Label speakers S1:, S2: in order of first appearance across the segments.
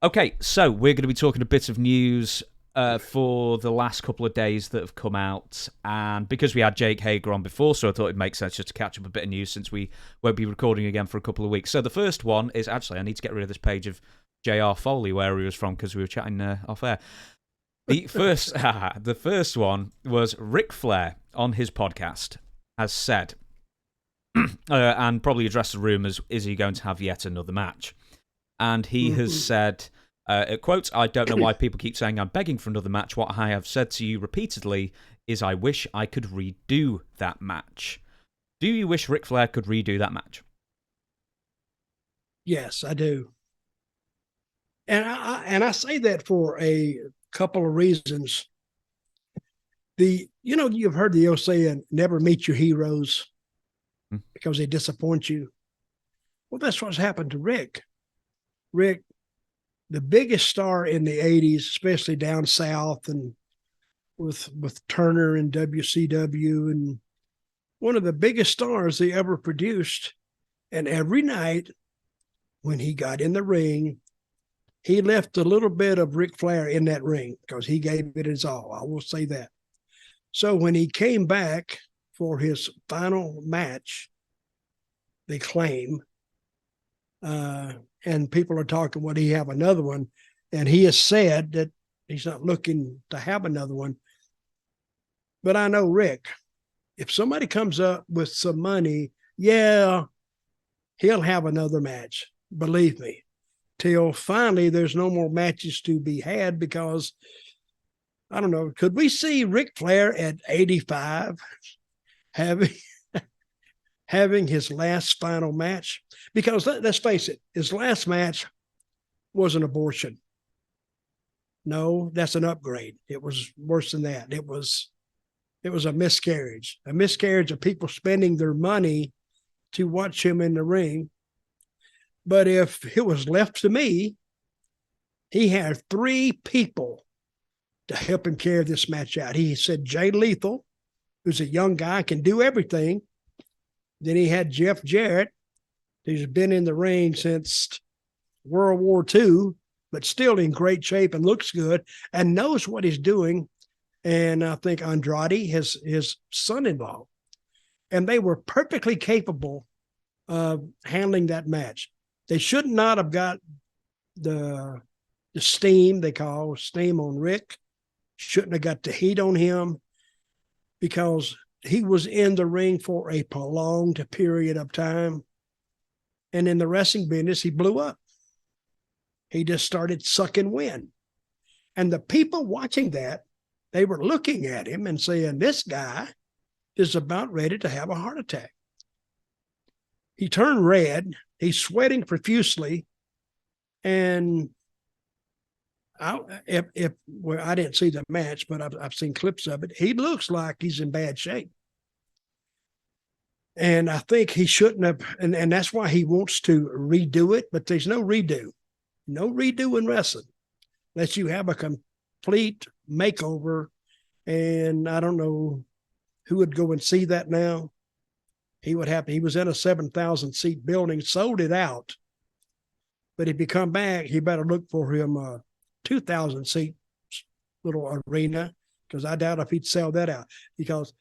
S1: Okay, so we're going to be talking a bit of news for the last couple of days that have come out. And because we had Jake Hager on before, so I thought it'd make sense just to catch up a bit of news since we won't be recording again for a couple of weeks. So the first one is actually, I need to get rid of this page of JR Foley where he was from because we were chatting off air. The first one was Ric Flair on his podcast has said, and probably addressed the rumours, is he going to have yet another match? And he has said, quote, I don't know why people keep saying I'm begging for another match. What I have said to you repeatedly is I wish I could redo that match. Do you wish Ric Flair could redo that match?
S2: Yes, I do. And I say that for a couple of reasons. You've heard the old saying, never meet your heroes because they disappoint you. Well, that's what's happened to Rick. Rick, the biggest star in the 80s, especially down south and with Turner and WCW, and one of the biggest stars they ever produced. And every night when he got in the ring, he left a little bit of Ric Flair in that ring because he gave it his all. I will say that. So when he came back for his final match, they claim, and people are talking, would he have another one? And he has said that he's not looking to have another one. But I know Rick, if somebody comes up with some money, yeah, he'll have another match. Believe me. Till finally there's no more matches to be had because, I don't know, could we see Ric Flair at 85 having his last final match? Because let's face it, his last match was an abortion. No, that's an upgrade. It was worse than that. It was a miscarriage of people spending their money to watch him in the ring. But if it was left to me, he had 3 people to help him carry this match out. He said Jay Lethal, who's a young guy, can do everything. Then he had Jeff Jarrett, who's been in the ring since World War II, but still in great shape and looks good and knows what he's doing. And I think Andrade, his son-in-law. And they were perfectly capable of handling that match. They should not have got the steam, they call steam on Rick. Shouldn't have got the heat on him because he was in the ring for a prolonged period of time. And in the wrestling business, he blew up. He just started sucking wind. And the people watching that, they were looking at him and saying, this guy is about ready to have a heart attack. He turned red. He's sweating profusely. And I didn't see the match, but I've seen clips of it. He looks like he's in bad shape. And I think he shouldn't have, and that's why he wants to redo it, but there's no redo. No redo in wrestling unless you have a complete makeover. And I don't know who would go and see that now. He was in a 7,000 seat building, sold it out. But if he come back, he better look for him a 2,000 seat little arena, because I doubt if he'd sell that out, because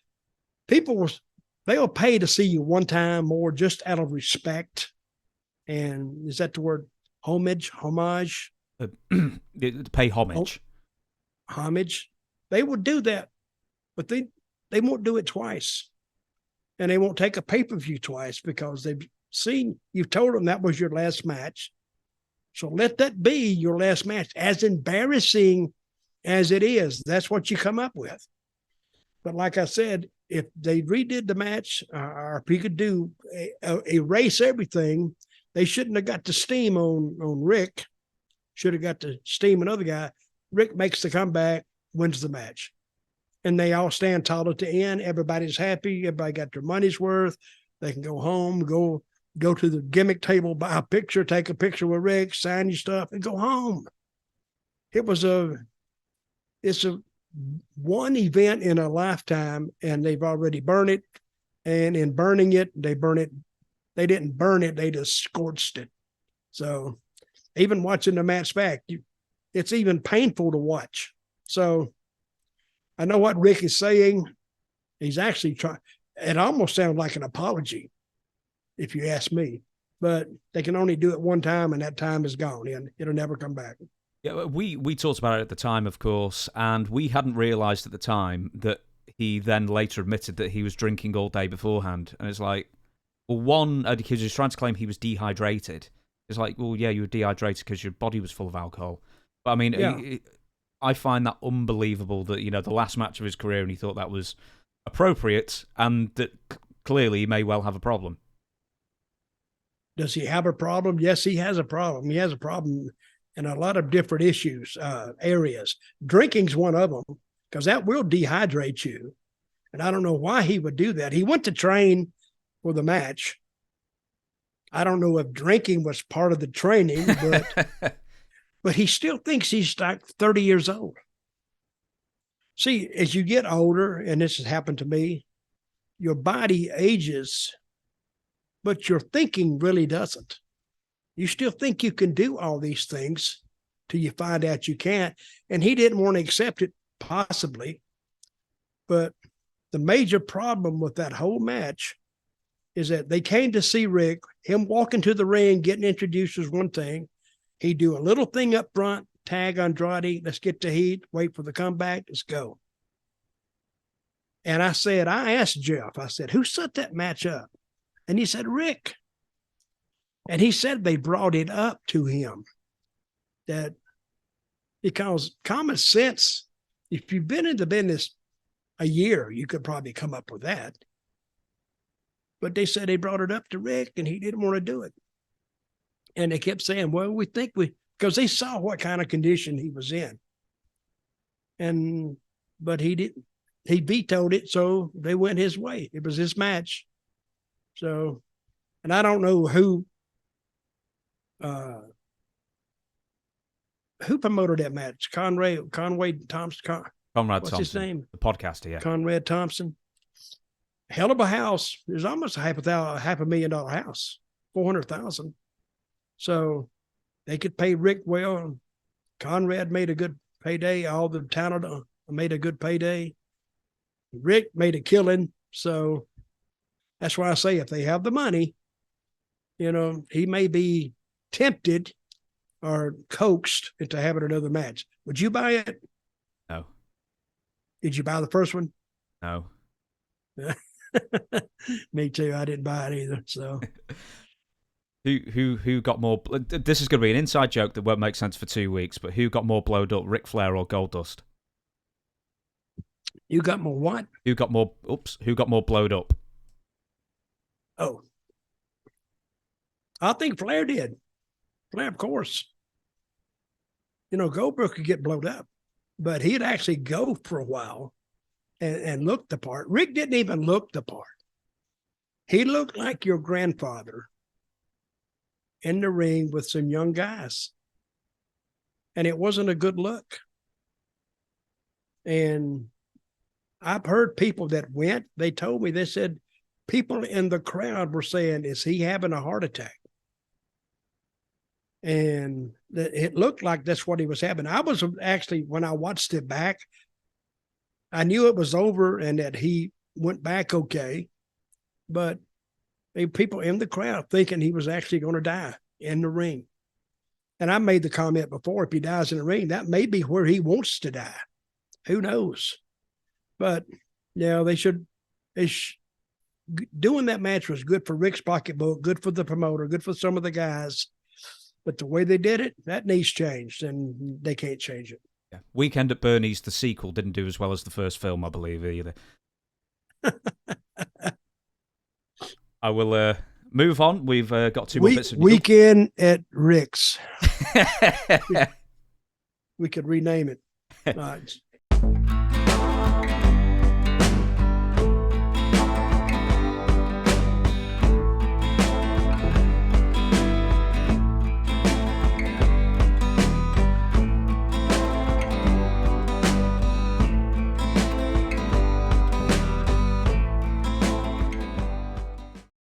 S2: they'll pay to see you one time more just out of respect. And is that the word? Homage?
S1: Pay homage.
S2: Homage. They will do that, but they won't do it twice. And they won't take a pay-per-view twice because they've seen, you've told them that was your last match. So let that be your last match. As embarrassing as it is, that's what you come up with. But like I said, if they redid the match, or if he could erase everything, they shouldn't have got the steam on Rick. Should have got to steam another guy. Rick makes the comeback, wins the match. And they all stand tall at the end. Everybody's happy. Everybody got their money's worth. They can go home, go to the gimmick table, buy a picture, take a picture with Rick, sign your stuff, and go home. It's a one event in a lifetime, and they've already burned it. And in burning it, they didn't burn it, they just scorched it. So even watching the match back, it's even painful to watch. So I know what Rick is saying. He's actually trying. It almost sounds like an apology, if you ask me. But they can only do it one time, and that time is gone, and it'll never come back.
S1: Yeah, we talked about it at the time, of course, and we hadn't realised at the time that he then later admitted that he was drinking all day beforehand. And it's like, well, one, because he was trying to claim he was dehydrated. It's like, well, yeah, you were dehydrated because your body was full of alcohol. But I mean,
S2: Yeah.
S1: I find that unbelievable that, the last match of his career, and he thought that was appropriate, and that clearly he may well have a problem.
S2: Does he have a problem? Yes, he has a problem. He has a problem in a lot of different issues, areas. Drinking's one of them, because that will dehydrate you. And I don't know why he would do that. He went to train for the match. I don't know if drinking was part of the training, but he still thinks he's like 30 years old. See, as you get older, and this has happened to me, your body ages, but your thinking really doesn't. You still think you can do all these things till you find out you can't. And he didn't want to accept it, possibly. But the major problem with that whole match is that they came to see Rick. Him walking to the ring, getting introduced was one thing. He'd do a little thing up front, tag Andrade, let's get the heat, wait for the comeback, let's go. And I asked Jeff, I said, who set that match up? And he said, Rick. And he said they brought it up to him, that because common sense, if you've been in the business a year, you could probably come up with that. But they said they brought it up to Rick and he didn't want to do it. And they kept saying, well, we think because they saw what kind of condition he was in. But he didn't. He vetoed it, so they went his way. It was his match. So, and I don't know who promoted that match. Conway Thompson.
S1: Conrad
S2: what's
S1: Thompson.
S2: His name?
S1: The podcaster, yeah.
S2: Conrad Thompson. Hell of a house. There's almost a $500,000 house. 400,000. So they could pay Rick well. Conrad made a good payday. All the talent made a good payday. Rick made a killing. So that's why I say if they have the money, he may be tempted or coaxed into having another match. Would you buy it?
S1: No.
S2: Did you buy the first one?
S1: No.
S2: Me too. I didn't buy it either. So
S1: who got more? This is going to be an inside joke that won't make sense for 2 weeks. But who got more blowed up, Ric Flair or Goldust?
S2: You got more what?
S1: Who got more? Oops. Who got more blowed up?
S2: Oh, I think Flair did. Flair, of course. Goldberg could get blowed up, but he'd actually go for a while and look the part. Rick didn't even look the part. He looked like your grandfather in the ring with some young guys. And it wasn't a good look. And I've heard people that went, they told me, they said people in the crowd were saying, is he having a heart attack? And it looked like that's what he was having. I was actually, when I watched it back, I knew it was over and that he went back okay. But people in the crowd thinking he was actually going to die in the ring. And I made the comment before, if he dies in the ring, that may be where he wants to die. Who knows? But, doing that match was good for Rick's pocketbook, good for the promoter, good for some of the guys. But the way they did it, that needs changed, and they can't change it.
S1: Yeah. Weekend at Bernie's, the sequel, didn't do as well as the first film, I believe, either. I will move on. We've got two more bits of
S2: Weekend at Rick's. We could rename it.